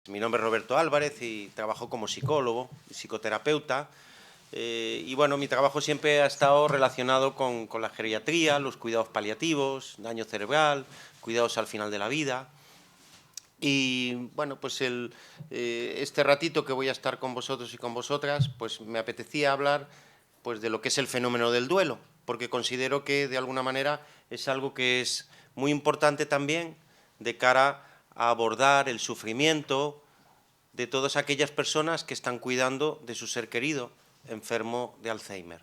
Mi nombre es Roberto Álvarez y trabajo como psicólogo y psicoterapeuta. Y bueno, mi trabajo siempre ha estado relacionado con la geriatría, los cuidados paliativos, daño cerebral, cuidados al final de la vida. Y bueno, pues este ratito que voy a estar con vosotros y con vosotras, pues me apetecía hablar pues de lo que es el fenómeno del duelo, porque considero que de alguna manera es algo que es muy importante también de cara a abordar el sufrimiento de todas aquellas personas que están cuidando de su ser querido enfermo de Alzheimer.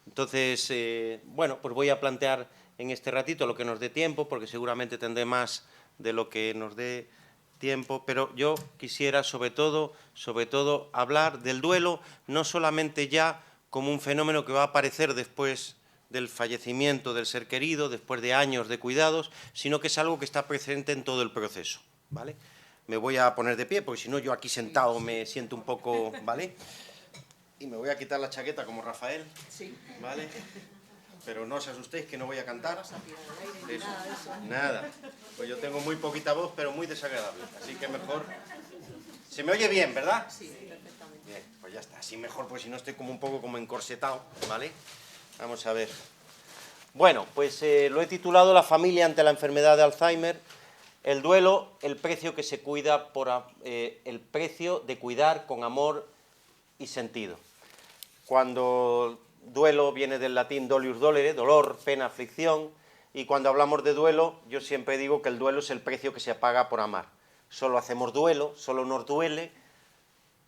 Entonces, bueno, pues voy a plantear en este ratito lo que nos dé tiempo, porque seguramente tendré más de lo que nos dé tiempo, pero yo quisiera sobre todo hablar del duelo, no solamente ya como un fenómeno que va a aparecer después del fallecimiento del ser querido, después de años de cuidados, sino que es algo que está presente en todo el proceso, ¿vale? Me voy a poner de pie, porque si no yo aquí sentado me siento un poco, ¿vale? Y me voy a quitar la chaqueta como Rafael, ¿vale? Pero no os asustéis que no voy a cantar. Eso, nada. Pues yo tengo muy poquita voz, pero muy desagradable. Así que mejor... Se me oye bien, ¿verdad? Sí, perfectamente. Bien, pues ya está. Así mejor, pues si no estoy como un poco como encorsetado, ¿vale? Vamos a ver. Bueno, pues lo he titulado La familia ante la enfermedad de Alzheimer. El duelo, el precio que se cuida el precio de cuidar con amor y sentido. Cuando duelo viene del latín dolius dolere, dolor, pena, aflicción, y cuando hablamos de duelo, yo siempre digo que el duelo es el precio que se paga por amar. Solo hacemos duelo, solo nos duele,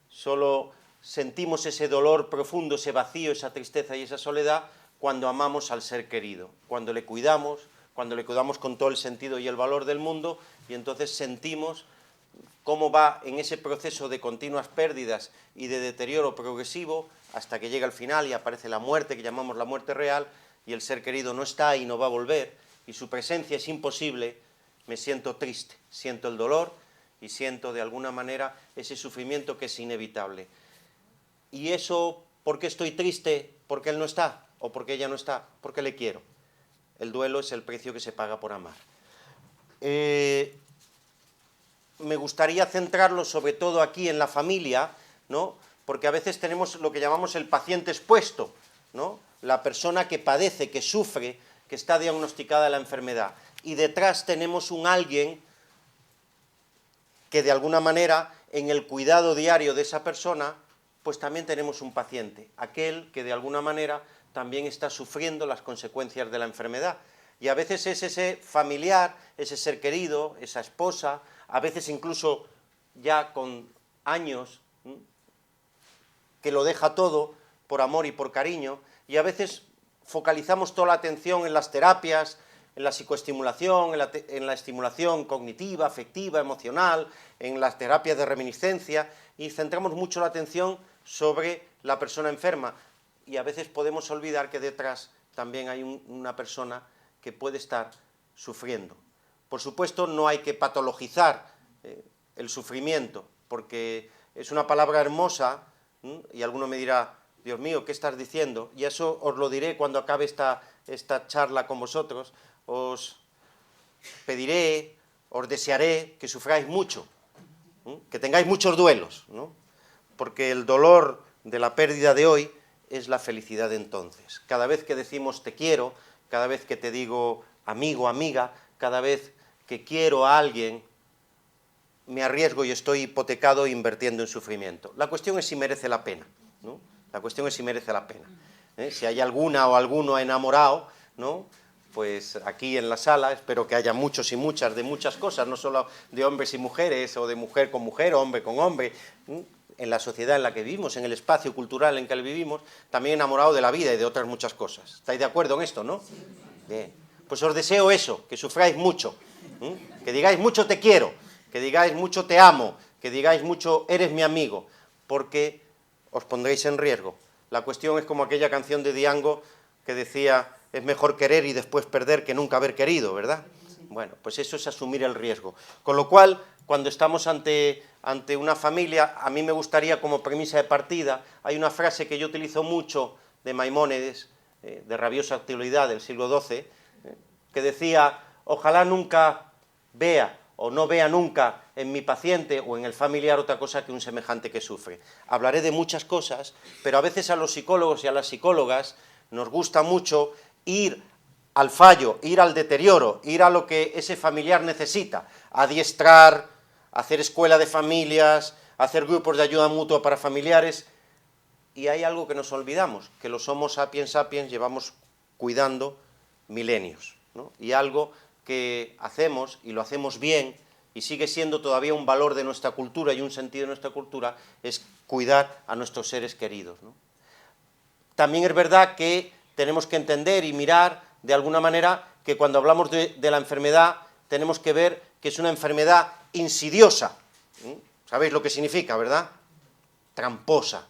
solo sentimos ese dolor profundo, ese vacío, esa tristeza y esa soledad cuando amamos al ser querido, cuando le cuidamos con todo el sentido y el valor del mundo, y entonces sentimos cómo va en ese proceso de continuas pérdidas y de deterioro progresivo hasta que llega el final y aparece la muerte, que llamamos la muerte real, y el ser querido no está y no va a volver, y su presencia es imposible. Me siento triste, siento el dolor y siento de alguna manera ese sufrimiento que es inevitable. Y eso, ¿por qué estoy triste? ¿Porque él no está? ¿O porque ella no está? Porque le quiero. El duelo es el precio que se paga por amar. Me gustaría centrarlo sobre todo aquí en la familia, ¿no? Porque a veces tenemos lo que llamamos el paciente expuesto, ¿no? La persona que padece, que sufre, que está diagnosticada la enfermedad. Y detrás tenemos un alguien que de alguna manera en el cuidado diario de esa persona, pues también tenemos un paciente, aquel que de alguna manera también está sufriendo las consecuencias de la enfermedad. Y a veces es ese familiar, ese ser querido, esa esposa, a veces incluso ya con años, que lo deja todo por amor y por cariño, y a veces focalizamos toda la atención en las terapias, en la psicoestimulación, en la estimulación cognitiva, afectiva, emocional, en las terapias de reminiscencia, y centramos mucho la atención sobre la persona enferma, y a veces podemos olvidar que detrás también hay una persona que puede estar sufriendo. Por supuesto, no hay que patologizar el sufrimiento, porque es una palabra hermosa, y alguno me dirá, Dios mío, ¿qué estás diciendo? Y eso os lo diré cuando acabe esta charla con vosotros. Os pediré, os desearé que sufráis mucho, que tengáis muchos duelos, ¿no? Porque el dolor de la pérdida de hoy es la felicidad de entonces. Cada vez que decimos te quiero, cada vez que te digo amigo, amiga, cada vez que quiero a alguien, me arriesgo y estoy hipotecado invirtiendo en sufrimiento. La cuestión es si merece la pena, ¿no? La cuestión es si merece la pena. Si hay alguna o alguno enamorado, ¿no? Pues aquí en la sala espero que haya muchos y muchas de muchas cosas, no solo de hombres y mujeres, o de mujer con mujer, o hombre con hombre, en la sociedad en la que vivimos, en el espacio cultural en que vivimos, también enamorado de la vida y de otras muchas cosas. ¿Estáis de acuerdo en esto, no? Bien. Pues os deseo eso, que sufráis mucho, que digáis mucho te quiero, que digáis mucho te amo, que digáis mucho eres mi amigo, porque os pondréis en riesgo. La cuestión es como aquella canción de Diango que decía, es mejor querer y después perder que nunca haber querido, ¿verdad? Bueno, pues eso es asumir el riesgo. Con lo cual, cuando estamos ante una familia, a mí me gustaría como premisa de partida, hay una frase que yo utilizo mucho de Maimónides, de rabiosa actualidad del siglo XII, que decía, ojalá nunca vea o no vea nunca en mi paciente o en el familiar otra cosa que un semejante que sufre. Hablaré de muchas cosas, pero a veces a los psicólogos y a las psicólogas nos gusta mucho ir al fallo, ir al deterioro, ir a lo que ese familiar necesita, adiestrar, hacer escuela de familias, hacer grupos de ayuda mutua para familiares, y hay algo que nos olvidamos, que los Homo sapiens sapiens llevamos cuidando milenios, ¿no? Y algo que hacemos, y lo hacemos bien, y sigue siendo todavía un valor de nuestra cultura y un sentido de nuestra cultura, es cuidar a nuestros seres queridos, ¿no? También es verdad que tenemos que entender y mirar, de alguna manera, que cuando hablamos de la enfermedad, tenemos que ver que es una enfermedad insidiosa. ¿Sabéis lo que significa, verdad? Tramposa,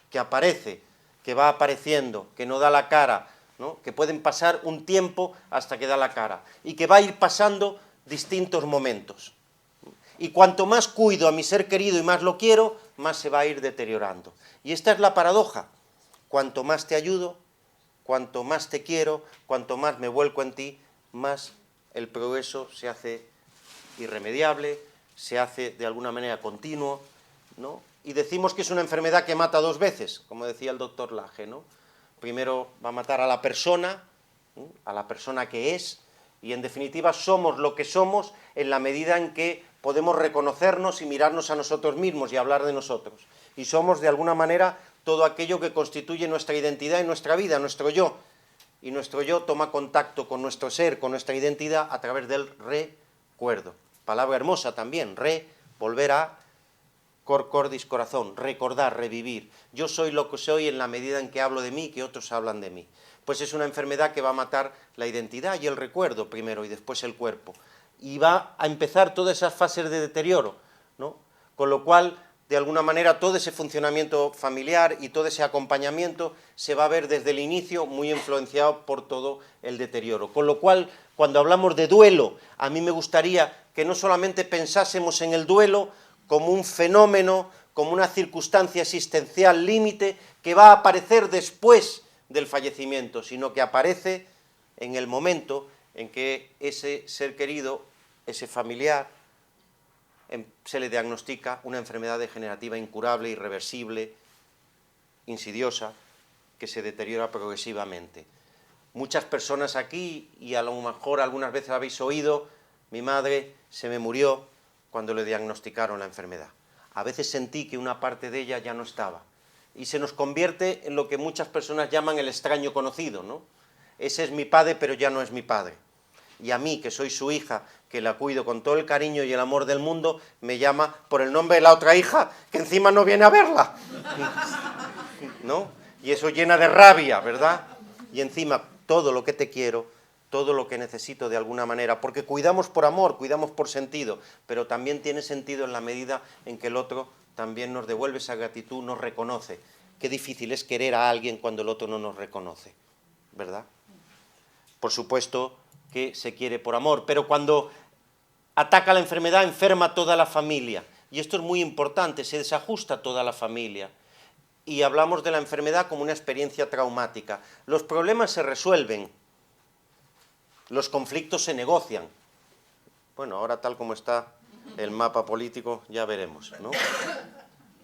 que aparece, que va apareciendo, que no da la cara, ¿no? Que pueden pasar un tiempo hasta que da la cara, y que va a ir pasando distintos momentos. Y cuanto más cuido a mi ser querido y más lo quiero, más se va a ir deteriorando. Y esta es la paradoja. Cuanto más te ayudo, cuanto más te quiero, cuanto más me vuelco en ti, más el progreso se hace irremediable, se hace de alguna manera continuo, ¿no? Y decimos que es una enfermedad que mata dos veces, como decía el doctor Lage, ¿no? Primero va a matar a la persona que es, y en definitiva somos lo que somos en la medida en que podemos reconocernos y mirarnos a nosotros mismos y hablar de nosotros. Y somos de alguna manera todo aquello que constituye nuestra identidad y nuestra vida, nuestro yo. Y nuestro yo toma contacto con nuestro ser, con nuestra identidad, a través del recuerdo. Palabra hermosa también, volver a cor cordis, corazón, recordar, revivir. Yo soy lo que soy en la medida en que hablo de mí y que otros hablan de mí. Pues es una enfermedad que va a matar la identidad y el recuerdo primero y después el cuerpo. Y va a empezar todas esas fases de deterioro, ¿no? Con lo cual, de alguna manera, todo ese funcionamiento familiar y todo ese acompañamiento se va a ver desde el inicio muy influenciado por todo el deterioro. Con lo cual, cuando hablamos de duelo, a mí me gustaría que no solamente pensásemos en el duelo como un fenómeno, como una circunstancia existencial límite que va a aparecer después del fallecimiento, sino que aparece en el momento en que ese ser querido, ese familiar, se le diagnostica una enfermedad degenerativa incurable, irreversible, insidiosa, que se deteriora progresivamente. Muchas personas aquí, y a lo mejor algunas veces habéis oído, mi madre se me murió cuando le diagnosticaron la enfermedad. A veces sentí que una parte de ella ya no estaba. Y se nos convierte en lo que muchas personas llaman el extraño conocido, ¿no? Ese es mi padre, pero ya no es mi padre. Y a mí, que soy su hija, que la cuido con todo el cariño y el amor del mundo, me llama por el nombre de la otra hija, que encima no viene a verla, ¿no? Y eso llena de rabia, ¿verdad? Y encima, todo lo que te quiero, todo lo que necesito de alguna manera, porque cuidamos por amor, cuidamos por sentido, pero también tiene sentido en la medida en que el otro también nos devuelve esa gratitud, nos reconoce. Qué difícil es querer a alguien cuando el otro no nos reconoce, ¿verdad? Por supuesto que se quiere por amor, pero cuando ataca la enfermedad, enferma toda la familia. Y esto es muy importante, se desajusta toda la familia. Y hablamos de la enfermedad como una experiencia traumática. Los problemas se resuelven, los conflictos se negocian. Bueno, ahora tal como está el mapa político, ya veremos, ¿no?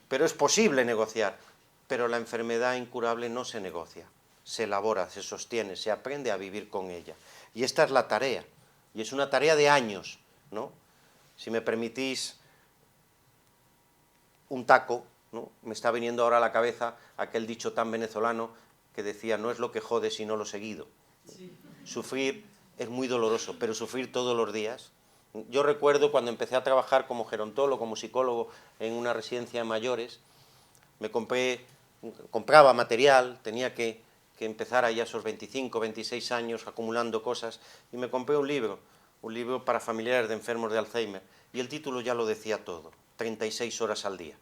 Pero es posible negociar, pero la enfermedad incurable no se negocia. Se elabora, se sostiene, se aprende a vivir con ella. Y esta es la tarea, y es una tarea de años, ¿no? Si me permitís un taco, ¿no? Me está viniendo ahora a la cabeza aquel dicho tan venezolano que decía, no es lo que jode sino lo seguido. Sí. Sufrir es muy doloroso, pero sufrir todos los días. Yo recuerdo cuando empecé a trabajar como gerontólogo, como psicólogo en una residencia de mayores, compraba material, tenía que empezar ahí a esos 25, 26 años acumulando cosas, y me compré un libro para familiares de enfermos de Alzheimer, y el título ya lo decía todo, 36 horas al día.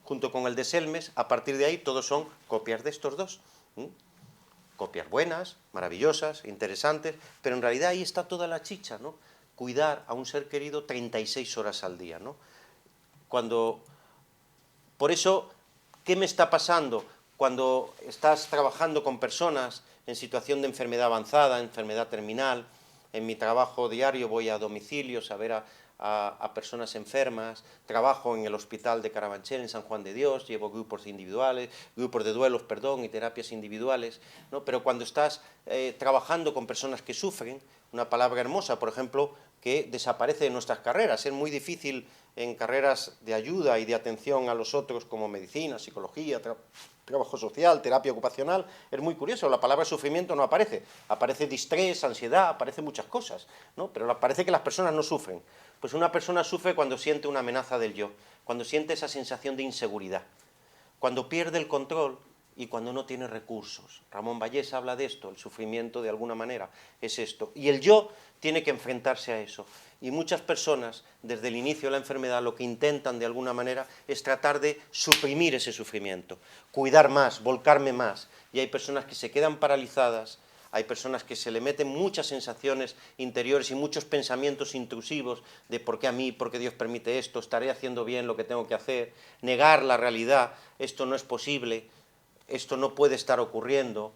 Junto con el de Selmes, a partir de ahí todos son copias de estos dos. Copias buenas, maravillosas, interesantes, pero en realidad ahí está toda la chicha, ¿no? Cuidar a un ser querido 36 horas al día, ¿no? Por eso, ¿qué me está pasando? Cuando estás trabajando con personas en situación de enfermedad avanzada, enfermedad terminal, en mi trabajo diario voy a domicilios a ver a a personas enfermas, trabajo en el hospital de Carabanchel, en San Juan de Dios, llevo grupos de duelos, perdón, y terapias individuales, ¿no? Pero cuando estás trabajando con personas que sufren, una palabra hermosa, por ejemplo, que desaparece de nuestras carreras. Es muy difícil en carreras de ayuda y de atención a los otros como medicina, psicología, trabajo social, terapia ocupacional. Es muy curioso, la palabra sufrimiento no aparece. Aparece distrés, ansiedad, aparecen muchas cosas, ¿no? Pero parece que las personas no sufren. Pues una persona sufre cuando siente una amenaza del yo, cuando siente esa sensación de inseguridad, cuando pierde el control y cuando no tiene recursos. Ramón Vallés habla de esto, el sufrimiento de alguna manera es esto. Y el yo tiene que enfrentarse a eso. Y muchas personas, desde el inicio de la enfermedad, lo que intentan de alguna manera es tratar de suprimir ese sufrimiento, cuidar más, volcarme más. Y hay personas que se quedan paralizadas, hay personas que se le meten muchas sensaciones interiores y muchos pensamientos intrusivos de por qué a mí, por qué Dios permite esto, estaré haciendo bien lo que tengo que hacer, negar la realidad, esto no es posible, esto no puede estar ocurriendo,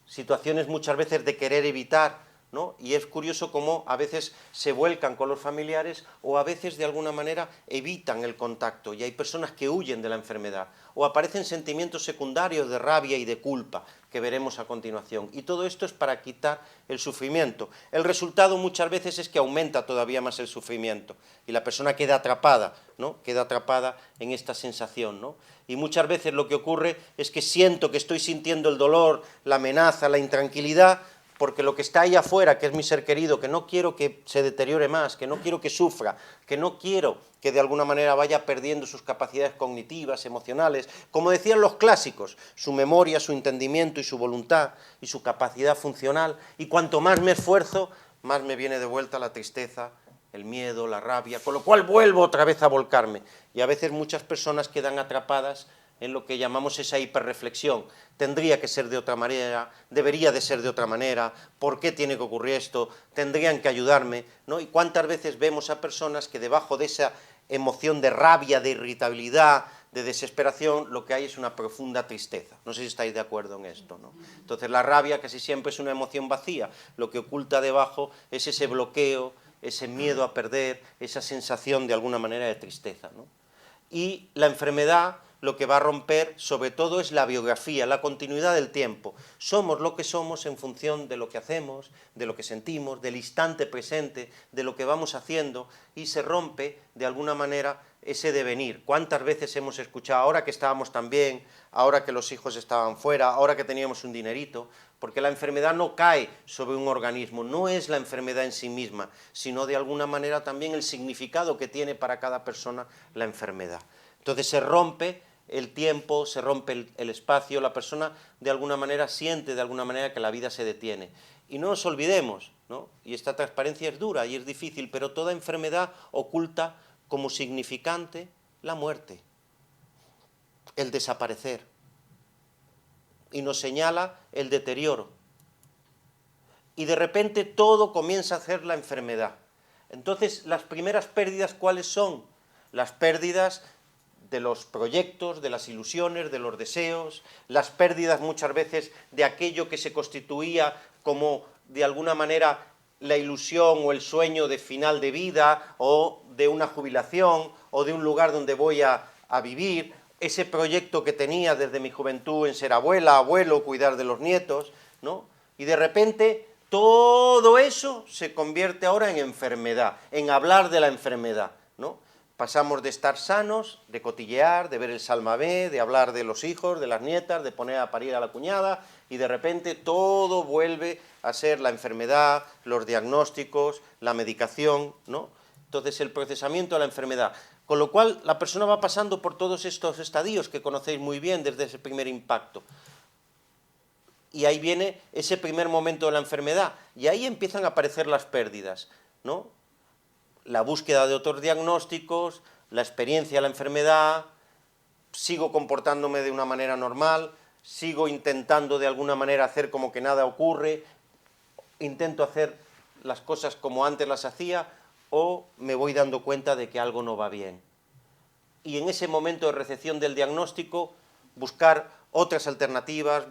situaciones muchas veces de querer evitar, ¿no? Y es curioso cómo a veces se vuelcan con los familiares o a veces de alguna manera evitan el contacto y hay personas que huyen de la enfermedad o aparecen sentimientos secundarios de rabia y de culpa que veremos a continuación. Y todo esto es para quitar el sufrimiento. El resultado muchas veces es que aumenta todavía más el sufrimiento y la persona queda atrapada, ¿no? Queda atrapada en esta sensación, ¿no? Y muchas veces lo que ocurre es que siento que estoy sintiendo el dolor, la amenaza, la intranquilidad, porque lo que está ahí afuera, que es mi ser querido, que no quiero que se deteriore más, que no quiero que sufra, que no quiero que de alguna manera vaya perdiendo sus capacidades cognitivas, emocionales, como decían los clásicos, su memoria, su entendimiento y su voluntad y su capacidad funcional, y cuanto más me esfuerzo, más me viene de vuelta la tristeza, el miedo, la rabia, con lo cual vuelvo otra vez a volcarme. Y a veces muchas personas quedan atrapadas en lo que llamamos esa hiperreflexión. Tendría que ser de otra manera, debería de ser de otra manera, ¿por qué tiene que ocurrir esto? Tendrían que ayudarme, ¿no? Y cuántas veces vemos a personas que debajo de esa emoción de rabia, de irritabilidad, de desesperación, lo que hay es una profunda tristeza. No sé si estáis de acuerdo en esto, ¿no? Entonces la rabia casi siempre es una emoción vacía, lo que oculta debajo es ese bloqueo, ese miedo a perder, esa sensación de alguna manera de tristeza, ¿no? Y la enfermedad lo que va a romper sobre todo es la biografía, la continuidad del tiempo. Somos lo que somos en función de lo que hacemos, de lo que sentimos, del instante presente, de lo que vamos haciendo, y se rompe de alguna manera ese devenir. ¿Cuántas veces hemos escuchado, ahora que estábamos tan bien, ahora que los hijos estaban fuera, ahora que teníamos un dinerito? Porque la enfermedad no cae sobre un organismo, no es la enfermedad en sí misma, sino de alguna manera también el significado que tiene para cada persona la enfermedad. Entonces se rompe el tiempo, se rompe el espacio, la persona de alguna manera siente de alguna manera que la vida se detiene. Y no nos olvidemos, ¿no? Y esta transparencia es dura y es difícil, pero toda enfermedad oculta como significante la muerte, el desaparecer, y nos señala el deterioro. Y de repente todo comienza a hacer la enfermedad. Entonces, las primeras pérdidas, ¿cuáles son? Las pérdidas de los proyectos, de las ilusiones, de los deseos, las pérdidas muchas veces de aquello que se constituía como de alguna manera la ilusión o el sueño de final de vida o de una jubilación o de un lugar donde voy a vivir, ese proyecto que tenía desde mi juventud en ser abuela, abuelo, cuidar de los nietos, ¿no? Y de repente todo eso se convierte ahora en enfermedad, en hablar de la enfermedad, ¿no? Pasamos de estar sanos, de cotillear, de ver el Salmavé, de hablar de los hijos, de las nietas, de poner a parir a la cuñada, y de repente todo vuelve a ser la enfermedad, los diagnósticos, la medicación, ¿no? Entonces el procesamiento de la enfermedad. Con lo cual la persona va pasando por todos estos estadios que conocéis muy bien desde ese primer impacto. Y ahí viene ese primer momento de la enfermedad, y ahí empiezan a aparecer las pérdidas, ¿no? La búsqueda de otros diagnósticos, la experiencia de la enfermedad, sigo comportándome de una manera normal, sigo intentando de alguna manera hacer como que nada ocurre, intento hacer las cosas como antes las hacía, o me voy dando cuenta de que algo no va bien. Y en ese momento de recepción del diagnóstico, buscar otras alternativas,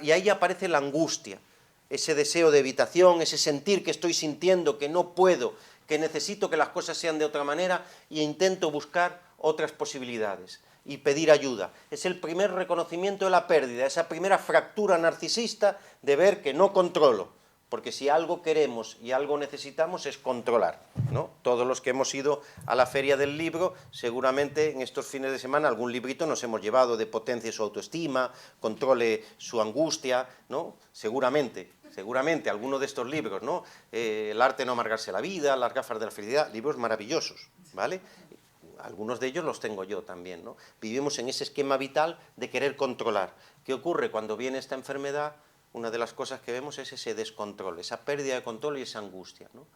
y ahí aparece la angustia, ese deseo de evitación, ese sentir que estoy sintiendo, que no puedo, que necesito que las cosas sean de otra manera e intento buscar otras posibilidades y pedir ayuda. Es el primer reconocimiento de la pérdida, esa primera fractura narcisista de ver que no controlo, porque si algo queremos y algo necesitamos es controlar, ¿no? Todos los que hemos ido a la feria del libro, seguramente en estos fines de semana algún librito nos hemos llevado de potencie su autoestima, controle su angustia, ¿no? Seguramente alguno de estos libros, ¿no? El arte de no amargarse la vida, Las gafas de la felicidad, libros maravillosos, ¿vale? Algunos de ellos los tengo yo también, ¿no? Vivimos en ese esquema vital de querer controlar. ¿Qué ocurre cuando viene esta enfermedad? Una de las cosas que vemos es ese descontrol, esa pérdida de control y esa angustia, ¿no?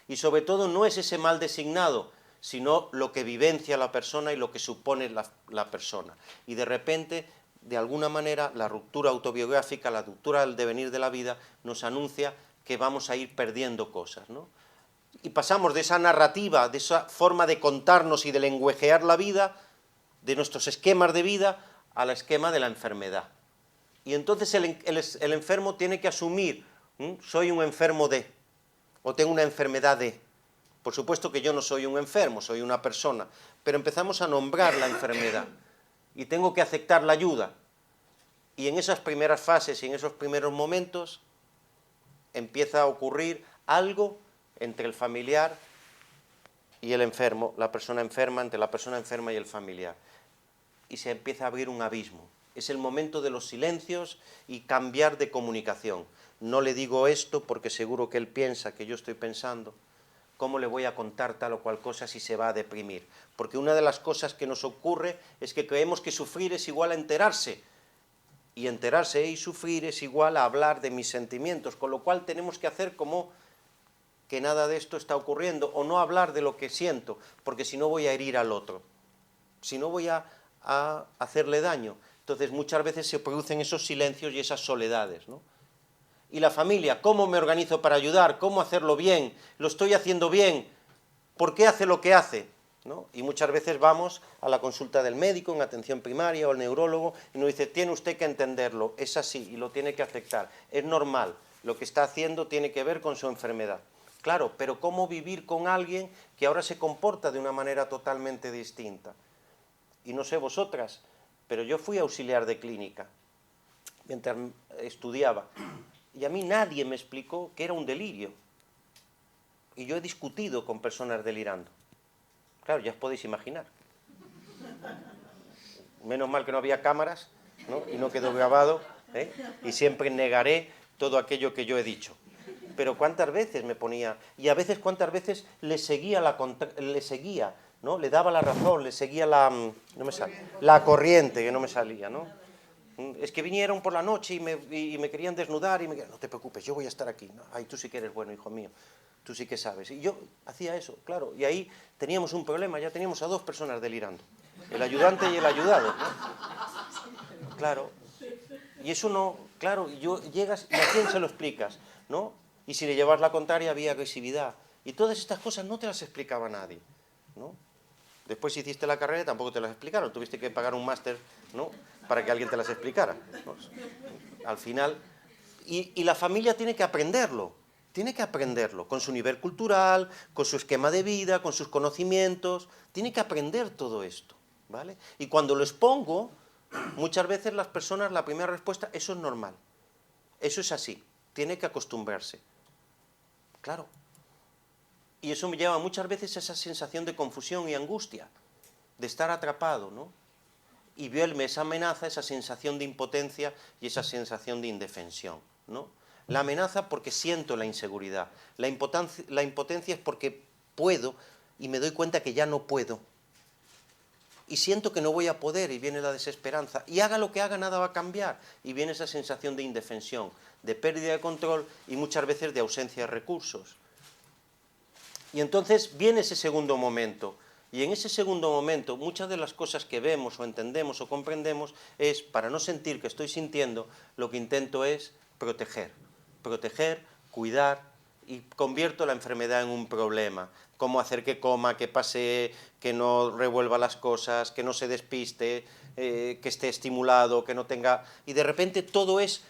Y sobre todo no es ese mal designado, sino lo que vivencia la persona y lo que supone la persona. Y de repente, de alguna manera, la ruptura autobiográfica, la ruptura del devenir de la vida, nos anuncia que vamos a ir perdiendo cosas, ¿no? Y pasamos de esa narrativa, de esa forma de contarnos y de lenguajear la vida, de nuestros esquemas de vida, al esquema de la enfermedad. Y entonces el enfermo tiene que asumir, soy un enfermo de, o tengo una enfermedad de. Por supuesto que yo no soy un enfermo, soy una persona, pero empezamos a nombrar la enfermedad y tengo que aceptar la ayuda. Y en esas primeras fases y en esos primeros momentos empieza a ocurrir algo entre el familiar y el enfermo, la persona enferma, entre la persona enferma y el familiar. Y se empieza a abrir un abismo. Es el momento de los silencios y cambiar de comunicación. No le digo esto porque seguro que él piensa que yo estoy pensando. ¿Cómo le voy a contar tal o cual cosa si se va a deprimir? Porque una de las cosas que nos ocurre es que creemos que sufrir es igual a enterarse. Y enterarse y sufrir es igual a hablar de mis sentimientos, con lo cual tenemos que hacer como que nada de esto está ocurriendo, o no hablar de lo que siento, porque si no voy a herir al otro, si no voy a hacerle daño. Entonces muchas veces se producen esos silencios y esas soledades, ¿no? Y la familia, ¿cómo me organizo para ayudar? ¿Cómo hacerlo bien? ¿Lo estoy haciendo bien? ¿Por qué hace lo que hace? ¿No? Y muchas veces vamos a la consulta del médico en atención primaria o al neurólogo y nos dice, tiene usted que entenderlo, es así y lo tiene que aceptar, es normal, lo que está haciendo tiene que ver con su enfermedad. Claro, pero ¿cómo vivir con alguien que ahora se comporta de una manera totalmente distinta? Y no sé vosotras, pero yo fui auxiliar de clínica mientras estudiaba y a mí nadie me explicó que era un delirio. Y yo he discutido con personas delirando. Claro, ya os podéis imaginar. Menos mal que no había cámaras, ¿no? Y no quedó grabado, ¿eh? Y siempre negaré todo aquello que yo he dicho. Pero cuántas veces me ponía, y a veces cuántas veces le seguía, ¿no? Le daba la razón, le seguía la corriente, que no me salía, ¿no? Es que vinieron por la noche y me querían desnudar y me no te preocupes, yo voy a estar aquí. ¿No? Ay, tú sí que eres bueno, hijo mío, tú sí que sabes. Y yo hacía eso, claro, y ahí teníamos un problema, ya teníamos a dos personas delirando, el ayudante y el ayudado, ¿no? Claro, y eso no, claro, llegas y a quién se lo explicas, ¿no? Y si le llevas la contraria había agresividad. Y todas estas cosas no te las explicaba nadie, ¿no? Después si hiciste la carrera tampoco te las explicaron, tuviste que pagar un máster, ¿no? Para que alguien te las explicara, ¿no? Al final, y la familia tiene que aprenderlo, con su nivel cultural, con su esquema de vida, con sus conocimientos, tiene que aprender todo esto, ¿vale? Y cuando lo expongo, muchas veces las personas, la primera respuesta, eso es normal, eso es así, tiene que acostumbrarse. Claro. Y eso me lleva muchas veces a esa sensación de confusión y angustia, de estar atrapado, ¿no? Y verme esa amenaza, esa sensación de impotencia y esa sensación de indefensión, ¿no? La amenaza porque siento la inseguridad, la impotencia es porque puedo y me doy cuenta que ya no puedo. Y siento que no voy a poder y viene la desesperanza. Y haga lo que haga, nada va a cambiar. Y viene esa sensación de indefensión, de pérdida de control y muchas veces de ausencia de recursos. Y entonces viene ese segundo momento. Y en ese segundo momento, muchas de las cosas que vemos o entendemos o comprendemos es, para no sentir que estoy sintiendo, lo que intento es proteger. Proteger, cuidar, y convierto la enfermedad en un problema. Cómo hacer que coma, que pasee, que no revuelva las cosas, que no se despiste, que esté estimulado, que no tenga... Y de repente todo es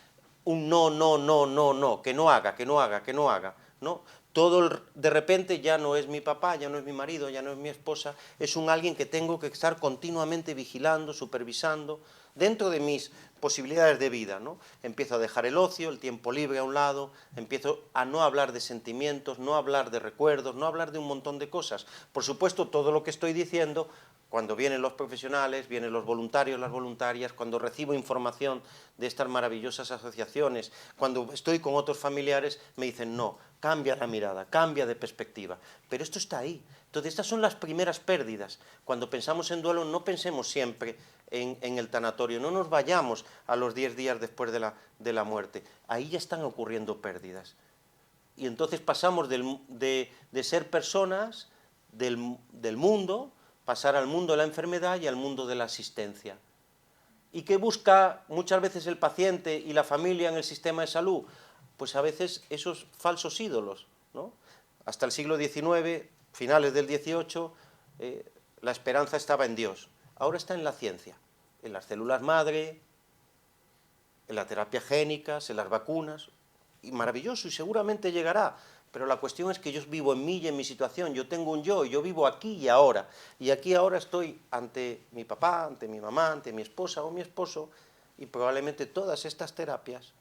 un no, no, no, no, no, que no haga, que no haga, que no haga, ¿no? de repente ya no es mi papá, ya no es mi marido, ya no es mi esposa, es un alguien que tengo que estar continuamente vigilando, supervisando, dentro de mis posibilidades de vida, ¿no? Empiezo a dejar el ocio, el tiempo libre a un lado, empiezo a no hablar de sentimientos, no hablar de recuerdos, no hablar de un montón de cosas. Por supuesto, todo lo que estoy diciendo, cuando vienen los profesionales, vienen los voluntarios, las voluntarias, cuando recibo información de estas maravillosas asociaciones, cuando estoy con otros familiares, me dicen, no, cambia la mirada, cambia de perspectiva. Pero esto está ahí. Entonces, estas son las primeras pérdidas. Cuando pensamos en duelo, no pensemos siempre en el tanatorio, no nos vayamos a los 10 días después de la muerte. Ahí ya están ocurriendo pérdidas. Y entonces pasamos de ser personas del mundo, pasar al mundo de la enfermedad y al mundo de la asistencia. ¿Y qué busca muchas veces el paciente y la familia en el sistema de salud? Pues a veces esos falsos ídolos, ¿no? Hasta el siglo XIX, finales del XVIII, la esperanza estaba en Dios. Ahora está en la ciencia, en las células madre, en la terapia génica, en las vacunas, y maravilloso, y seguramente llegará, pero la cuestión es que yo vivo en mí y en mi situación, yo tengo un yo vivo aquí y ahora, y aquí ahora estoy ante mi papá, ante mi mamá, ante mi esposa o mi esposo, y probablemente todas estas terapias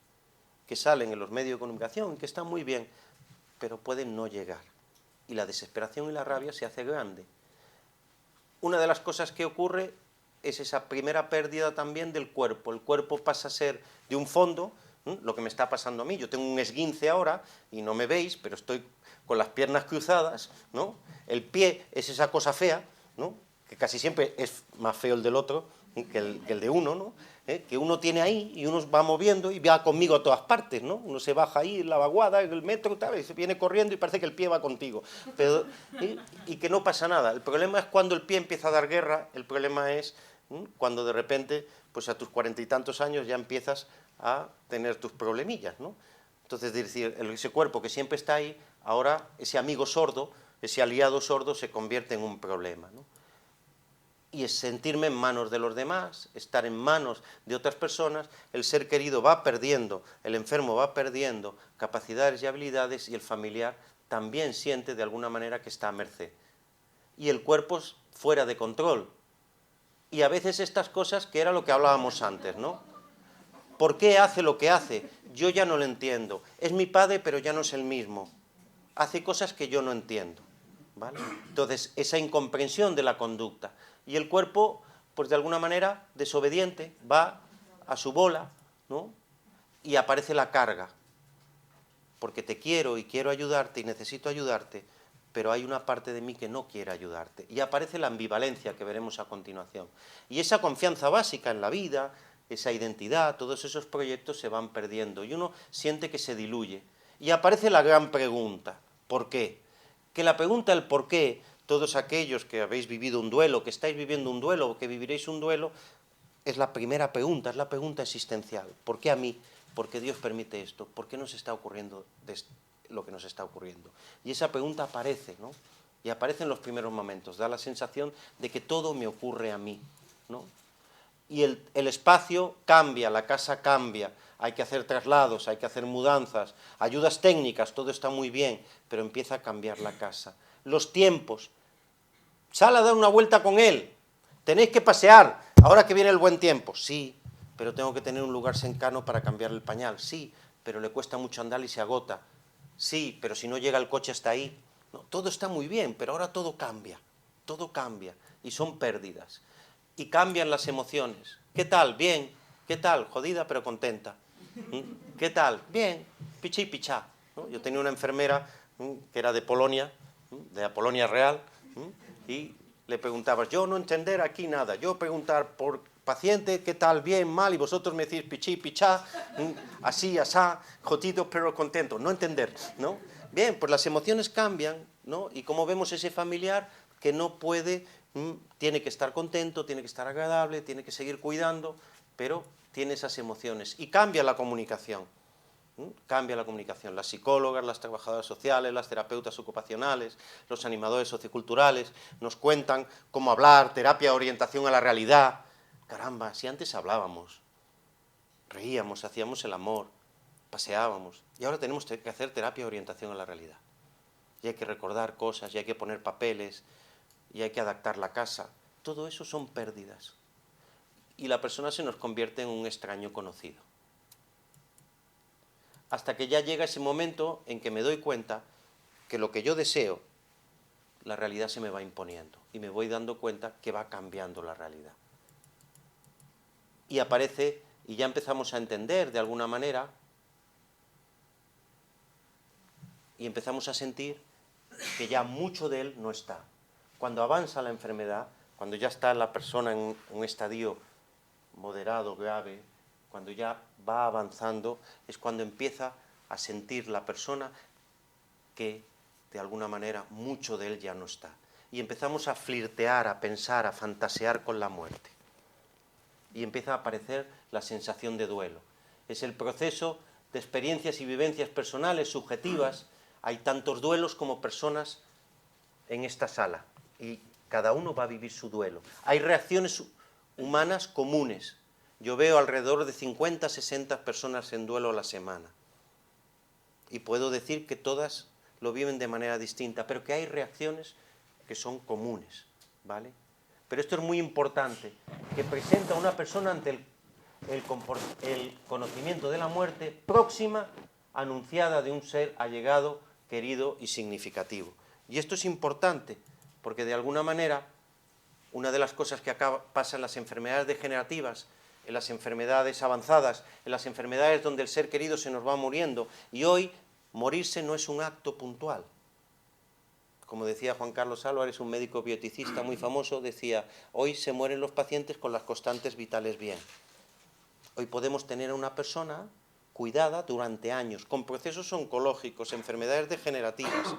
que salen en los medios de comunicación, que están muy bien, pero pueden no llegar, y la desesperación y la rabia se hace grande. Una de las cosas que ocurre es esa primera pérdida también del cuerpo. El cuerpo pasa a ser de un fondo, lo que me está pasando a mí. Yo tengo un esguince ahora, y no me veis, pero estoy con las piernas cruzadas, ¿no? El pie es esa cosa fea, ¿no? Que casi siempre es más feo el del otro que el de uno, ¿no? Que uno tiene ahí y uno va moviendo y va conmigo a todas partes, ¿no? Uno se baja ahí en la vaguada, en el metro, tal, y se viene corriendo y parece que el pie va contigo. Pero, y que no pasa nada. El problema es cuando el pie empieza a dar guerra, el problema es cuando de repente, pues a tus 40 y tantos años ya empiezas a tener tus problemillas, ¿no? Entonces, es decir, ese cuerpo que siempre está ahí, ahora ese amigo sordo, ese aliado sordo se convierte en un problema, ¿no? Y es sentirme en manos de los demás, estar en manos de otras personas, el ser querido va perdiendo, el enfermo va perdiendo capacidades y habilidades y el familiar también siente de alguna manera que está a merced. Y el cuerpo es fuera de control. Y a veces estas cosas, que era lo que hablábamos antes, ¿no? ¿Por qué hace lo que hace? Yo ya no lo entiendo. Es mi padre, pero ya no es el mismo. Hace cosas que yo no entiendo, ¿vale? Entonces, esa incomprensión de la conducta. Y el cuerpo, pues de alguna manera, desobediente, va a su bola, ¿no? Y aparece la carga. Porque te quiero y quiero ayudarte y necesito ayudarte, pero hay una parte de mí que no quiere ayudarte. Y aparece la ambivalencia que veremos a continuación. Y esa confianza básica en la vida, esa identidad, todos esos proyectos se van perdiendo y uno siente que se diluye. Y aparece la gran pregunta, ¿por qué? Que la pregunta del por qué, todos aquellos que habéis vivido un duelo, que estáis viviendo un duelo o que viviréis un duelo, es la primera pregunta, es la pregunta existencial. ¿Por qué a mí? ¿Por qué Dios permite esto? ¿Por qué nos está ocurriendo lo que nos está ocurriendo? Y esa pregunta aparece, ¿no? Y aparece en los primeros momentos, da la sensación de que todo me ocurre a mí, ¿no? Y el espacio cambia, la casa cambia, hay que hacer traslados, hay que hacer mudanzas, ayudas técnicas, todo está muy bien, pero empieza a cambiar la casa. Los tiempos, sal a dar una vuelta con él, tenéis que pasear, ahora que viene el buen tiempo, sí, pero tengo que tener un lugar cercano para cambiar el pañal, sí, pero le cuesta mucho andar y se agota, sí, pero si no llega el coche hasta ahí, no, todo está muy bien, pero ahora todo cambia, y son pérdidas, y cambian las emociones. ¿Qué tal? Bien. ¿Qué tal? Jodida pero contenta. ¿Qué tal? Bien. Pichí pichá, ¿no? Yo tenía una enfermera que era de Polonia, de la Polonia Real, y le preguntabas, yo no entender aquí nada, yo preguntar por paciente, ¿qué tal? Bien, mal, y vosotros me decís pichí, pichá, así, asá, jodido pero contento, no entender, ¿no? Bien, pues las emociones cambian, ¿no? Y como vemos ese familiar que no puede, tiene que estar contento, tiene que estar agradable, tiene que seguir cuidando, pero tiene esas emociones. Y cambia la comunicación. Cambia la comunicación. Las psicólogas, las trabajadoras sociales, las terapeutas ocupacionales, los animadores socioculturales nos cuentan cómo hablar, terapia, orientación a la realidad. Caramba, si antes hablábamos, reíamos, hacíamos el amor, paseábamos, y ahora tenemos que hacer terapia, orientación a la realidad. y hay que recordar cosas, y hay que poner papeles, y hay que adaptar la casa. Todo eso son pérdidas. Y la persona se nos convierte en un extraño conocido. Hasta que ya llega ese momento en que me doy cuenta que lo que yo deseo, la realidad se me va imponiendo. Y me voy dando cuenta que va cambiando la realidad. Y aparece, y ya empezamos a entender de alguna manera, y empezamos a sentir que ya mucho de él no está. Cuando avanza la enfermedad, cuando ya está la persona en un estadio moderado, grave, cuando ya va avanzando, es cuando empieza a sentir la persona que, de alguna manera, mucho de él ya no está. Y empezamos a flirtear, a pensar, a fantasear con la muerte. Y empieza a aparecer la sensación de duelo. Es el proceso de experiencias y vivencias personales, subjetivas. Hay tantos duelos como personas en esta sala. Y cada uno va a vivir su duelo. Hay reacciones humanas comunes. Yo veo alrededor de 50, 60 personas en duelo a la semana. Y puedo decir que todas lo viven de manera distinta, pero que hay reacciones que son comunes, ¿vale? Pero esto es muy importante, que presenta a una persona ante el conocimiento de la muerte próxima, anunciada de un ser allegado, querido y significativo. Y esto es importante, porque de alguna manera, una de las cosas que pasa en las enfermedades degenerativas, en las enfermedades avanzadas, en las enfermedades donde el ser querido se nos va muriendo, y hoy morirse no es un acto puntual. Como decía Juan Carlos Álvarez, un médico bioeticista muy famoso, decía, hoy se mueren los pacientes con las constantes vitales bien. Hoy podemos tener a una persona cuidada durante años, con procesos oncológicos, enfermedades degenerativas,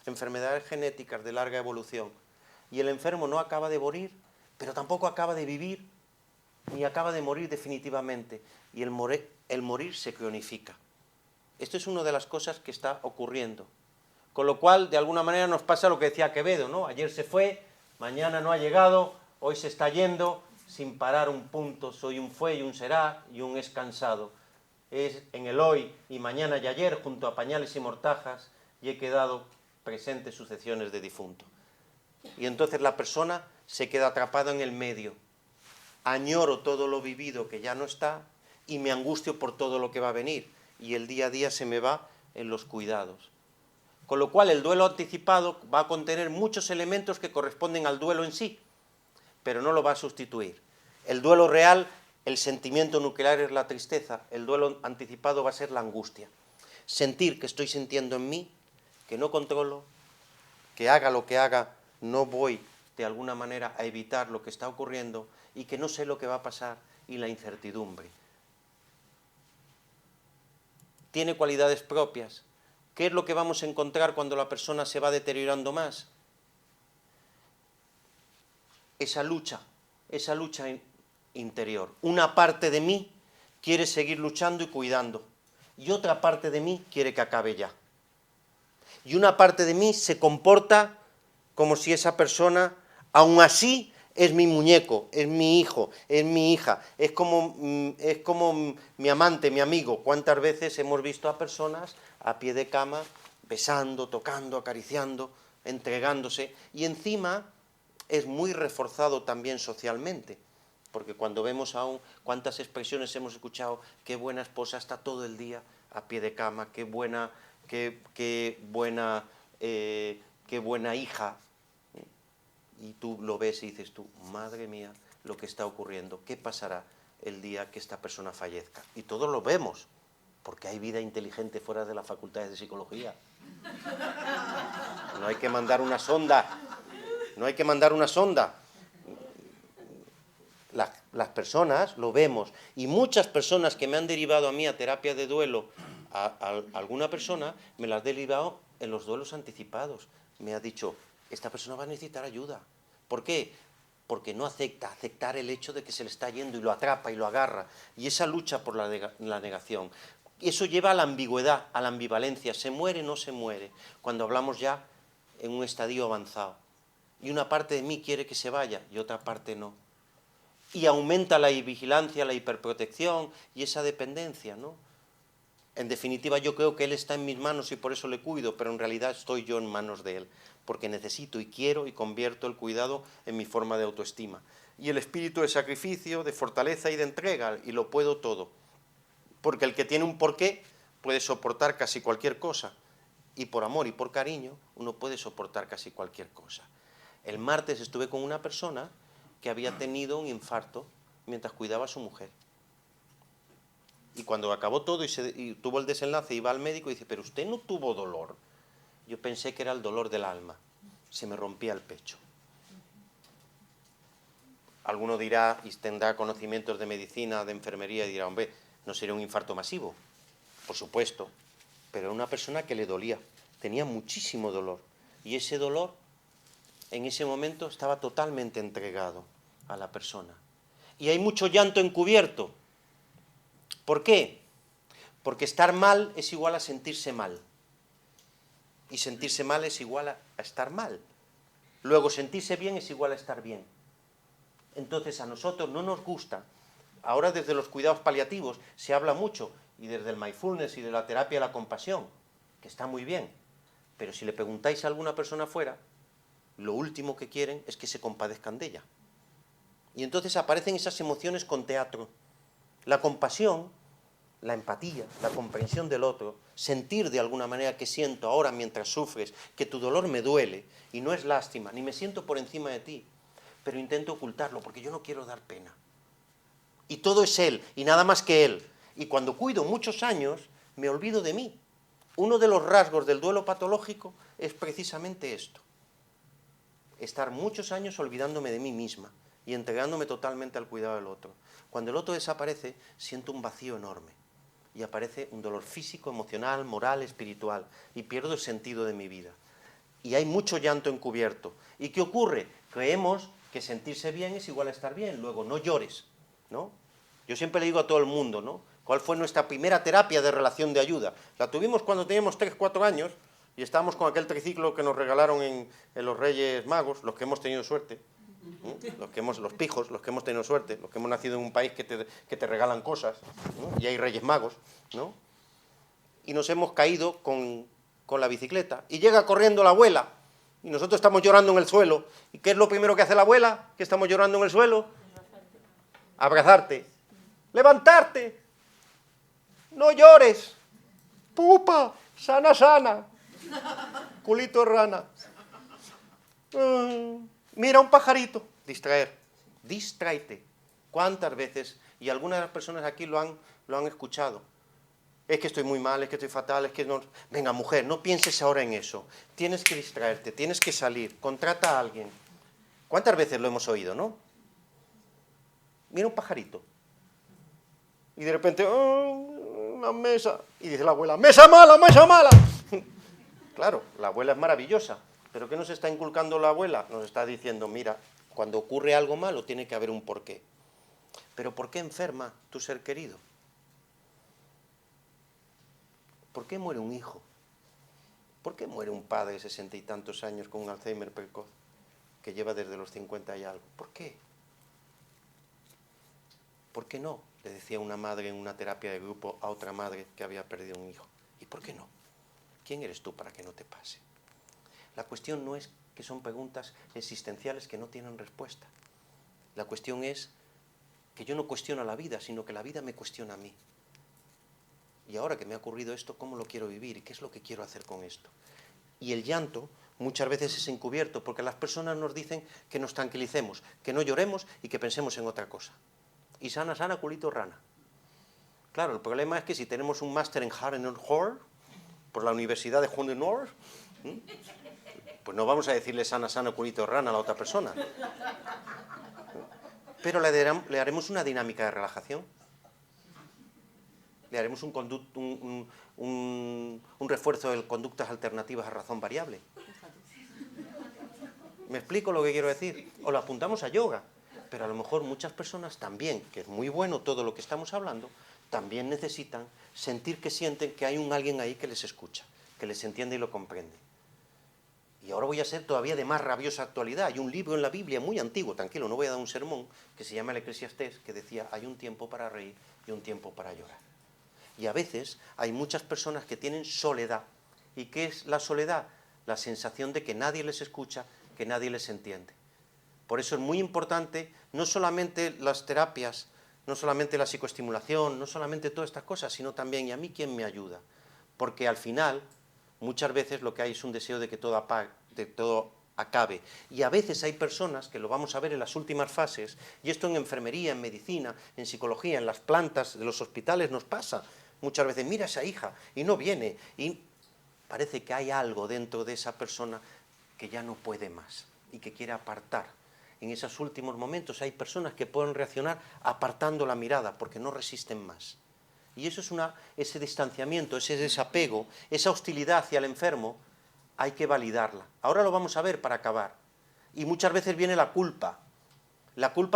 enfermedades genéticas de larga evolución. Y el enfermo no acaba de morir, pero tampoco acaba de vivir, ni acaba de morir definitivamente. Y el morir se cronifica. Esto es una de las cosas que está ocurriendo. Con lo cual, de alguna manera, nos pasa lo que decía Quevedo, ¿no? Ayer se fue, mañana no ha llegado, hoy se está yendo, sin parar un punto, soy un fue y un será y un es cansado. Es en el hoy y mañana y ayer, junto a pañales y mortajas, y he quedado presentes sucesiones de difunto. Y entonces la persona se queda atrapada en el medio. Añoro todo lo vivido que ya no está y me angustio por todo lo que va a venir. Y el día a día se me va en los cuidados. Con lo cual el duelo anticipado va a contener muchos elementos que corresponden al duelo en sí, pero no lo va a sustituir. El duelo real, el sentimiento nuclear es la tristeza, el duelo anticipado va a ser la angustia. Sentir que estoy sintiendo en mí, que no controlo, que haga lo que haga, no voy de alguna manera a evitar lo que está ocurriendo y que no sé lo que va a pasar y la incertidumbre. Tiene cualidades propias. ¿Qué es lo que vamos a encontrar cuando la persona se va deteriorando más? Esa lucha interior. Una parte de mí quiere seguir luchando y cuidando, y otra parte de mí quiere que acabe ya. Y una parte de mí se comporta como si esa persona, aún así, es mi muñeco, es mi hijo, es mi hija, es como mi amante, mi amigo. ¿Cuántas veces hemos visto a personas a pie de cama, besando, tocando, acariciando, entregándose? Y encima es muy reforzado también socialmente, porque cuando vemos aún cuántas expresiones hemos escuchado, qué buena esposa, está todo el día a pie de cama, qué buena hija. Y tú lo ves y dices tú, madre mía, lo que está ocurriendo, ¿qué pasará el día que esta persona fallezca? Y todos lo vemos, porque hay vida inteligente fuera de las facultades de psicología. No hay que mandar una sonda, no hay que mandar una sonda. Las personas lo vemos, y muchas personas que me han derivado a mí a terapia de duelo, a alguna persona, me las ha derivado en los duelos anticipados. Me ha dicho, esta persona va a necesitar ayuda. ¿Por qué? Porque no aceptar el hecho de que se le está yendo y lo atrapa y lo agarra. Y esa lucha por la negación. Eso lleva a la ambigüedad, a la ambivalencia. ¿Se muere o no se muere? Cuando hablamos ya en un estadio avanzado. Y una parte de mí quiere que se vaya y otra parte no. Y aumenta la vigilancia, la hiperprotección y esa dependencia, ¿no? En definitiva, yo creo que Él está en mis manos y por eso le cuido, pero en realidad estoy yo en manos de Él, porque necesito y quiero y convierto el cuidado en mi forma de autoestima. Y el espíritu de sacrificio, de fortaleza y de entrega, y lo puedo todo. Porque el que tiene un porqué puede soportar casi cualquier cosa. Y por amor y por cariño uno puede soportar casi cualquier cosa. El martes estuve con una persona que había tenido un infarto mientras cuidaba a su mujer. Y cuando acabó todo y tuvo el desenlace, iba al médico y dice, pero usted no tuvo dolor. Yo pensé que era el dolor del alma. Se me rompía el pecho. Alguno dirá y tendrá conocimientos de medicina, de enfermería, y dirá, hombre, no sería un infarto masivo. Por supuesto, pero era una persona que le dolía. Tenía muchísimo dolor. Y ese dolor, en ese momento, estaba totalmente entregado a la persona. Y hay mucho llanto encubierto. ¿Por qué? Porque estar mal es igual a sentirse mal. Y sentirse mal es igual a estar mal. Luego, sentirse bien es igual a estar bien. Entonces, a nosotros no nos gusta. Ahora, desde los cuidados paliativos, se habla mucho, y desde el mindfulness y de la terapia de la compasión, que está muy bien. Pero si le preguntáis a alguna persona afuera, lo último que quieren es que se compadezcan de ella. Y entonces aparecen esas emociones con teatro. La compasión, la empatía, la comprensión del otro, sentir de alguna manera que siento ahora mientras sufres, que tu dolor me duele, y no es lástima, ni me siento por encima de ti, pero intento ocultarlo porque yo no quiero dar pena. Y todo es Él, y nada más que Él. Y cuando cuido muchos años, me olvido de mí. Uno de los rasgos del duelo patológico es precisamente esto. Estar muchos años olvidándome de mí misma y entregándome totalmente al cuidado del otro. Cuando el otro desaparece, siento un vacío enorme. Y aparece un dolor físico, emocional, moral, espiritual. Y pierdo el sentido de mi vida. Y hay mucho llanto encubierto. ¿Y qué ocurre? Creemos que sentirse bien es igual a estar bien. Luego, no llores, ¿no? Yo siempre le digo a todo el mundo, ¿no? ¿Cuál fue nuestra primera terapia de relación de ayuda? La tuvimos cuando teníamos 3, 4 años y estábamos con aquel triciclo que nos regalaron en los Reyes Magos, los que hemos tenido suerte, los pijos, los que hemos tenido suerte, los que hemos nacido en un país que te regalan cosas, ¿no? Y hay Reyes Magos, ¿no? Y nos hemos caído con la bicicleta. Y llega corriendo la abuela y nosotros estamos llorando en el suelo. ¿Y qué es lo primero que hace la abuela? ¿Que estamos llorando en el suelo? Abrazarte. Levantarte. No llores. Pupa, sana, sana. Culito de rana. Mira un pajarito. Distraer. Distráete. ¿Cuántas veces? Y algunas de las personas aquí lo han escuchado. Es que estoy muy mal, es que estoy fatal, es que no... Venga, mujer, no pienses ahora en eso. Tienes que distraerte, tienes que salir, contrata a alguien. ¿Cuántas veces lo hemos oído, no? Mira un pajarito. Y de repente, oh, una mesa. Y dice la abuela, ¡mesa mala, mesa mala! Claro, la abuela es maravillosa. ¿Pero qué nos está inculcando la abuela? Nos está diciendo, mira, cuando ocurre algo malo tiene que haber un porqué. ¿Pero por qué enferma tu ser querido? ¿Por qué muere un hijo? ¿Por qué muere un padre de 60 y tantos años con un Alzheimer precoz que lleva desde los 50 y algo? ¿Por qué? ¿Por qué no? Le decía una madre en una terapia de grupo a otra madre que había perdido un hijo. ¿Y por qué no? ¿Quién eres tú para que no te pase? La cuestión no es que son preguntas existenciales que no tienen respuesta. La cuestión es que yo no cuestiono a la vida, sino que la vida me cuestiona a mí. Y ahora que me ha ocurrido esto, ¿cómo lo quiero vivir? ¿Y qué es lo que quiero hacer con esto? Y el llanto muchas veces es encubierto, porque las personas nos dicen que nos tranquilicemos, que no lloremos y que pensemos en otra cosa. Y sana, sana, culito, rana. Claro, el problema es que si tenemos un máster en Heart and Heart, por la Universidad de Hondenor, pues no vamos a decirle sana, sana, culito, rana a la otra persona. Pero le haremos una dinámica de relajación. Le haremos un refuerzo de conductas alternativas a razón variable. ¿Me explico lo que quiero decir? O lo apuntamos a yoga, pero a lo mejor muchas personas también, que es muy bueno todo lo que estamos hablando, también necesitan sentir que sienten que hay alguien ahí que les escucha, que les entiende y lo comprende. Y ahora voy a ser todavía de más rabiosa actualidad. Hay un libro en la Biblia muy antiguo, tranquilo, no voy a dar un sermón, que se llama el Eclesiastés, que decía, hay un tiempo para reír y un tiempo para llorar. Y a veces hay muchas personas que tienen soledad. ¿Y qué es la soledad? La sensación de que nadie les escucha, que nadie les entiende. Por eso es muy importante, no solamente las terapias, no solamente la psicoestimulación, no solamente todas estas cosas, sino también, ¿y a mí quién me ayuda? Porque al final, muchas veces lo que hay es un deseo de que todo acabe. Y a veces hay personas, que lo vamos a ver en las últimas fases, y esto en enfermería, en medicina, en psicología, en las plantas de los hospitales nos pasa. Muchas veces, mira a esa hija, y no viene, y parece que hay algo dentro de esa persona que ya no puede más, y que quiere apartar. En esos últimos momentos hay personas que pueden reaccionar apartando la mirada, porque no resisten más. Y eso es ese distanciamiento, ese desapego, esa hostilidad hacia el enfermo, hay que validarla. Ahora lo vamos a ver para acabar. Y muchas veces viene la culpa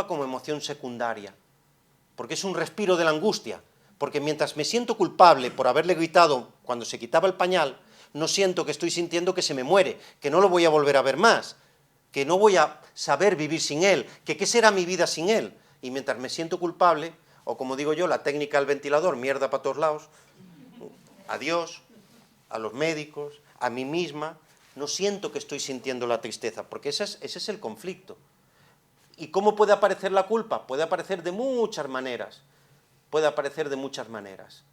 como emoción secundaria, porque es un respiro de la angustia, porque mientras me siento culpable por haberle gritado cuando se quitaba el pañal, no siento que estoy sintiendo que se me muere, que no lo voy a volver a ver más, que no voy a saber vivir sin él, que qué será mi vida sin él. Y mientras me siento culpable, o como digo yo, la técnica del ventilador, mierda para todos lados, a Dios, a los médicos, a mí misma, no siento que estoy sintiendo la tristeza, porque ese es el conflicto. ¿Y cómo puede aparecer la culpa? Puede aparecer de muchas maneras,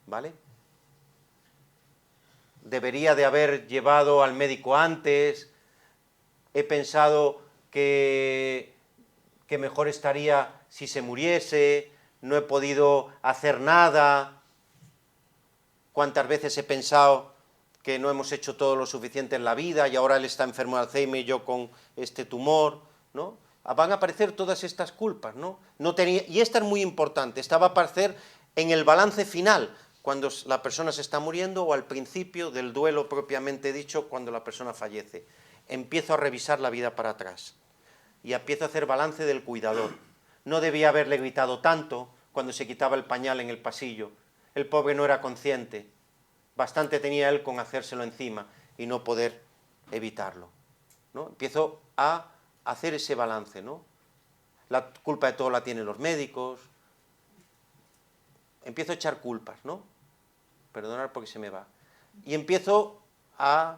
¿vale? Debería de haber llevado al médico antes, he pensado que mejor estaría si se muriese, no he podido hacer nada, cuántas veces he pensado que no hemos hecho todo lo suficiente en la vida y ahora él está enfermo de Alzheimer y yo con este tumor, ¿no? Van a aparecer todas estas culpas, ¿no? Y esta es muy importante, esta va a aparecer en el balance final, cuando la persona se está muriendo o al principio del duelo propiamente dicho, cuando la persona fallece. Empiezo a revisar la vida para atrás y empiezo a hacer balance del cuidador. No debía haberle gritado tanto cuando se quitaba el pañal en el pasillo. El pobre no era consciente. Bastante tenía él con hacérselo encima y no poder evitarlo, ¿no? Empiezo a hacer ese balance, ¿no? La culpa de todo la tienen los médicos. Empiezo a echar culpas, ¿no? Perdonad porque se me va. Y empiezo a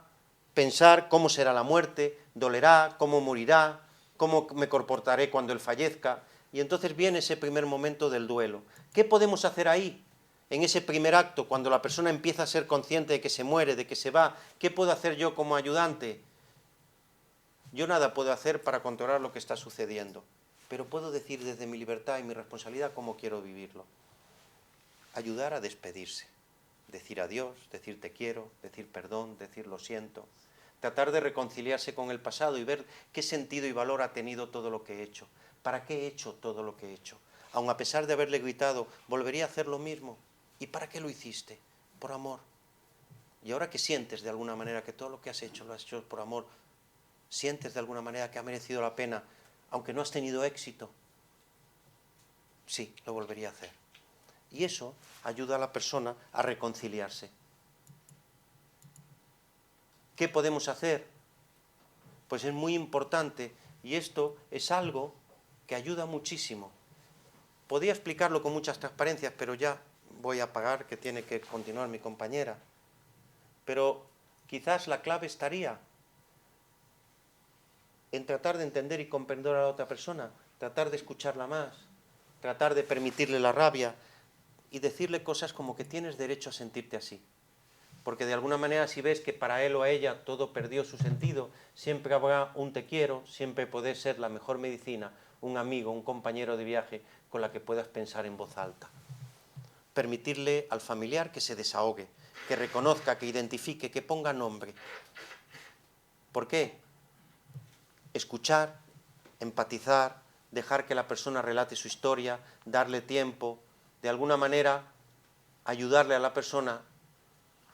pensar cómo será la muerte, dolerá, cómo morirá, cómo me comportaré cuando él fallezca. Y entonces viene ese primer momento del duelo. ¿Qué podemos hacer ahí? En ese primer acto, cuando la persona empieza a ser consciente de que se muere, de que se va, ¿qué puedo hacer yo como ayudante? Yo nada puedo hacer para controlar lo que está sucediendo, pero puedo decir desde mi libertad y mi responsabilidad cómo quiero vivirlo. Ayudar a despedirse, decir adiós, decir te quiero, decir perdón, decir lo siento, tratar de reconciliarse con el pasado y ver qué sentido y valor ha tenido todo lo que he hecho, para qué he hecho todo lo que he hecho. Aun a pesar de haberle gritado, ¿volvería a hacer lo mismo? ¿Y para qué lo hiciste? Por amor. Y ahora que sientes de alguna manera que todo lo que has hecho lo has hecho por amor, sientes de alguna manera que ha merecido la pena, aunque no has tenido éxito, sí, lo volvería a hacer. Y eso ayuda a la persona a reconciliarse. ¿Qué podemos hacer? Pues es muy importante y esto es algo que ayuda muchísimo. Podría explicarlo con muchas transparencias, pero ya voy a apagar, que tiene que continuar mi compañera. Pero quizás la clave estaría en tratar de entender y comprender a la otra persona, tratar de escucharla más, tratar de permitirle la rabia y decirle cosas como que tienes derecho a sentirte así. Porque de alguna manera si ves que para él o a ella todo perdió su sentido, siempre habrá un te quiero, siempre podés ser la mejor medicina, un amigo, un compañero de viaje con la que puedas pensar en voz alta. Permitirle al familiar que se desahogue, que reconozca, que identifique, que ponga nombre. ¿Por qué? Escuchar, empatizar, dejar que la persona relate su historia, darle tiempo, de alguna manera ayudarle a la persona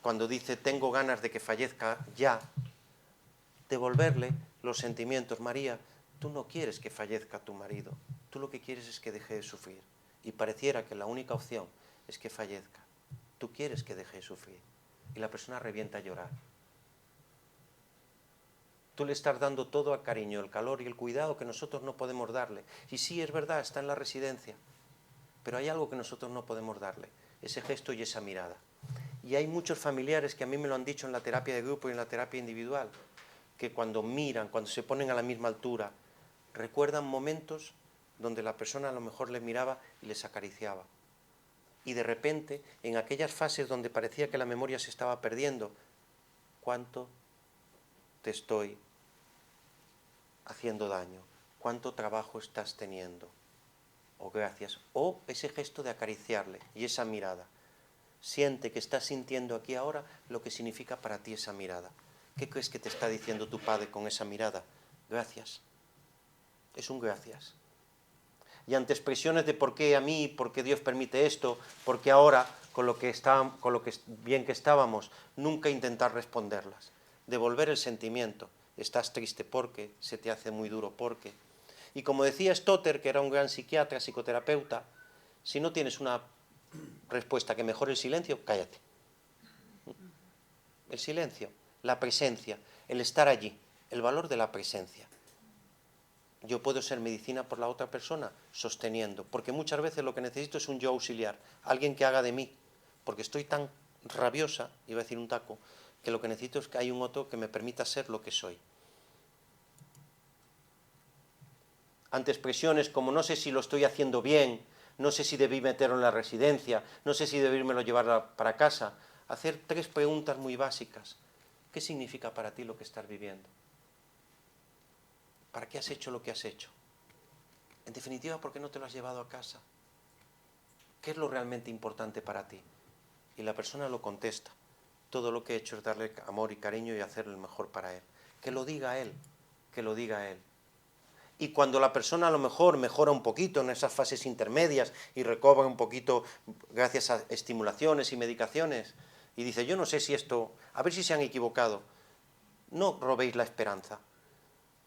cuando dice tengo ganas de que fallezca ya, devolverle los sentimientos. María, tú no quieres que fallezca tu marido, tú lo que quieres es que deje de sufrir. Y pareciera que la única opción es que fallezca. Tú quieres que deje de sufrir. Y la persona revienta a llorar. Tú le estás dando todo el cariño, el calor y el cuidado que nosotros no podemos darle. Y sí, es verdad, está en la residencia. Pero hay algo que nosotros no podemos darle. Ese gesto y esa mirada. Y hay muchos familiares que a mí me lo han dicho en la terapia de grupo y en la terapia individual, que cuando miran, cuando se ponen a la misma altura, recuerdan momentos donde la persona a lo mejor les miraba y les acariciaba. Y de repente, en aquellas fases donde parecía que la memoria se estaba perdiendo, ¿cuánto te estoy haciendo daño? ¿Cuánto trabajo estás teniendo? O gracias. O ese gesto de acariciarle y esa mirada. Siente que estás sintiendo aquí ahora lo que significa para ti esa mirada. ¿Qué crees que te está diciendo tu padre con esa mirada? Gracias. Es un gracias. Y ante expresiones de por qué a mí, por qué Dios permite esto, por qué ahora, con lo que bien que estábamos, nunca intentar responderlas. Devolver el sentimiento. Estás triste porque, se te hace muy duro porque. Y como decía Stotter, que era un gran psiquiatra, psicoterapeuta, si no tienes una respuesta que mejore el silencio, cállate. El silencio, la presencia, el estar allí, el valor de la presencia. Yo puedo ser medicina por la otra persona, sosteniendo, porque muchas veces lo que necesito es un yo auxiliar, alguien que haga de mí, porque estoy tan rabiosa, iba a decir un taco, que lo que necesito es que haya un otro que me permita ser lo que soy. Ante expresiones como no sé si lo estoy haciendo bien, no sé si debí meterlo en la residencia, no sé si debírmelo llevar para casa, hacer 3 preguntas muy básicas. ¿Qué significa para ti lo que estás viviendo? ¿Para qué has hecho lo que has hecho? En definitiva, ¿por qué no te lo has llevado a casa? ¿Qué es lo realmente importante para ti? Y la persona lo contesta. Todo lo que he hecho es darle amor y cariño y hacer el mejor para él. Que lo diga él, que lo diga él. Y cuando la persona a lo mejor mejora un poquito en esas fases intermedias y recobra un poquito gracias a estimulaciones y medicaciones, y dice, yo no sé si esto, a ver si se han equivocado, no robéis la esperanza.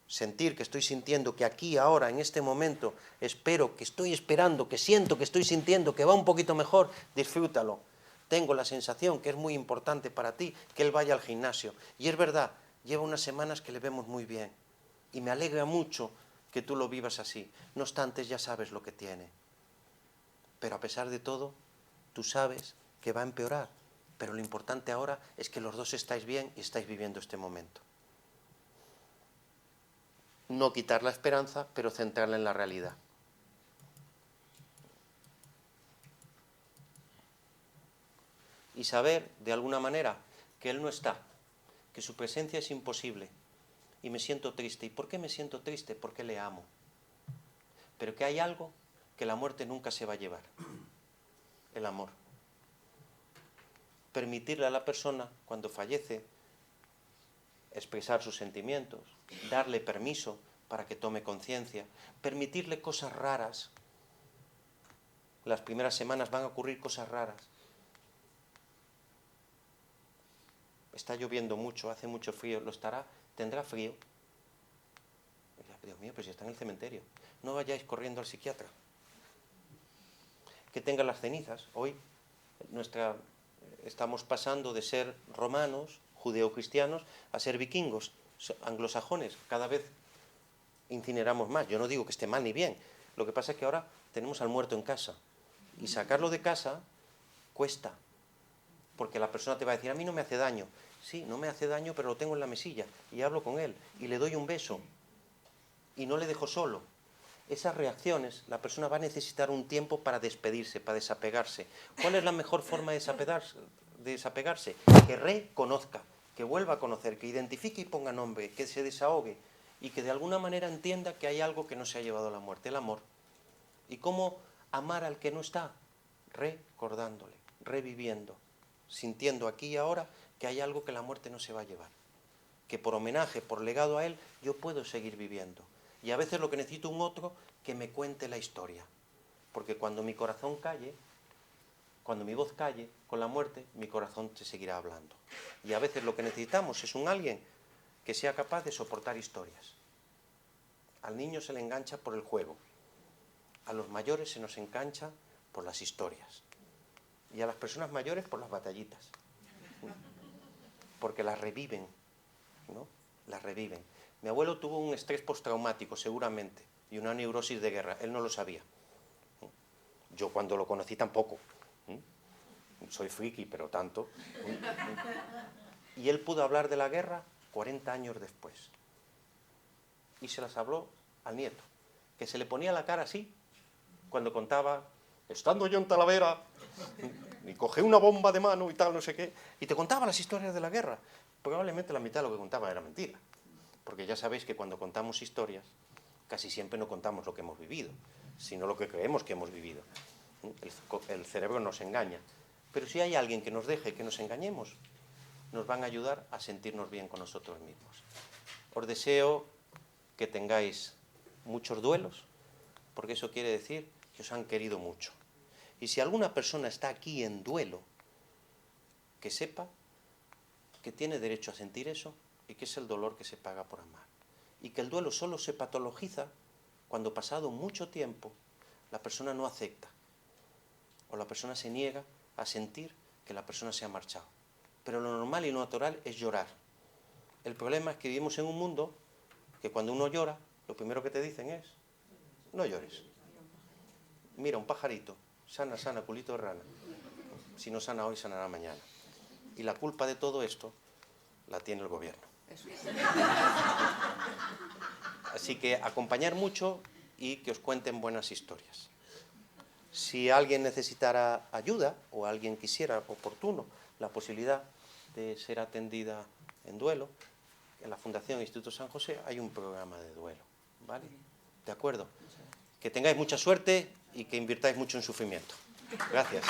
Sentir que estoy sintiendo que aquí, ahora, en este momento, espero, que estoy esperando, que siento, que estoy sintiendo, que va un poquito mejor, disfrútalo. Tengo la sensación que es muy importante para ti que él vaya al gimnasio. Y es verdad, lleva unas semanas que le vemos muy bien. Y me alegra mucho que tú lo vivas así. No obstante, ya sabes lo que tiene. Pero a pesar de todo, tú sabes que va a empeorar. Pero lo importante ahora es que los dos estáis bien y estáis viviendo este momento. No quitar la esperanza, pero centrarla en la realidad. Y saber, de alguna manera, que él no está, que su presencia es imposible. Y me siento triste. ¿Y por qué me siento triste? Porque le amo. Pero que hay algo que la muerte nunca se va a llevar. El amor. Permitirle a la persona, cuando fallece, expresar sus sentimientos, darle permiso para que tome conciencia, permitirle cosas raras. Las primeras semanas van a ocurrir cosas raras. Está lloviendo mucho, hace mucho frío, lo estará, tendrá frío. Dios mío, pues si está en el cementerio. No vayáis corriendo al psiquiatra. Que tenga las cenizas. Hoy estamos pasando de ser romanos, judeocristianos, a ser vikingos, anglosajones. Cada vez incineramos más. Yo no digo que esté mal ni bien. Lo que pasa es que ahora tenemos al muerto en casa. Y sacarlo de casa cuesta. Porque la persona te va a decir, a mí no me hace daño. Sí, no me hace daño, pero lo tengo en la mesilla. Y hablo con él. Y le doy un beso. Y no le dejo solo. Esas reacciones, la persona va a necesitar un tiempo para despedirse, para desapegarse. ¿Cuál es la mejor forma de desapegarse? Que reconozca, que vuelva a conocer, que identifique y ponga nombre, que se desahogue y que de alguna manera entienda que hay algo que no se ha llevado a la muerte, el amor. ¿Y cómo amar al que no está? Recordándole, reviviendo, sintiendo aquí y ahora que hay algo que la muerte no se va a llevar. Que por homenaje, por legado a él, yo puedo seguir viviendo. Y a veces lo que necesito un otro que me cuente la historia. Porque cuando mi corazón calle, cuando mi voz calle con la muerte, mi corazón se seguirá hablando. Y a veces lo que necesitamos es un alguien que sea capaz de soportar historias. Al niño se le engancha por el juego. A los mayores se nos engancha por las historias. Y a las personas mayores por las batallitas. Porque las reviven, ¿no? Las reviven. Mi abuelo tuvo un estrés postraumático, seguramente, y una neurosis de guerra. Él no lo sabía. Yo cuando lo conocí tampoco. soy friki, pero tanto. Y él pudo hablar de la guerra 40 años después. Y se las habló al nieto, que se le ponía la cara así, cuando contaba, estando yo en Talavera, y cogí una bomba de mano y tal, no sé qué, y te contaba las historias de la guerra. Probablemente la mitad de lo que contaba era mentira, porque ya sabéis que cuando contamos historias, casi siempre no contamos lo que hemos vivido, sino lo que creemos que hemos vivido. El cerebro nos engaña. Pero si hay alguien que nos deje que nos engañemos, nos van a ayudar a sentirnos bien con nosotros mismos. Os deseo que tengáis muchos duelos, porque eso quiere decir que os han querido mucho. Y si alguna persona está aquí en duelo, que sepa que tiene derecho a sentir eso y que es el dolor que se paga por amar. Y que el duelo solo se patologiza cuando, pasado mucho tiempo, la persona no acepta o la persona se niega a sentir que la persona se ha marchado. Pero lo normal y lo natural es llorar. El problema es que vivimos en un mundo que cuando uno llora, lo primero que te dicen es, no llores. Mira, un pajarito, sana, sana, culito de rana. Si no sana hoy, sanará mañana. Y la culpa de todo esto la tiene el gobierno. Así que acompañar mucho y que os cuenten buenas historias. Si alguien necesitara ayuda o alguien quisiera oportuno la posibilidad de ser atendida en duelo, en la Fundación Instituto San José hay un programa de duelo, ¿vale? ¿De acuerdo? Que tengáis mucha suerte y que invirtáis mucho en sufrimiento. Gracias.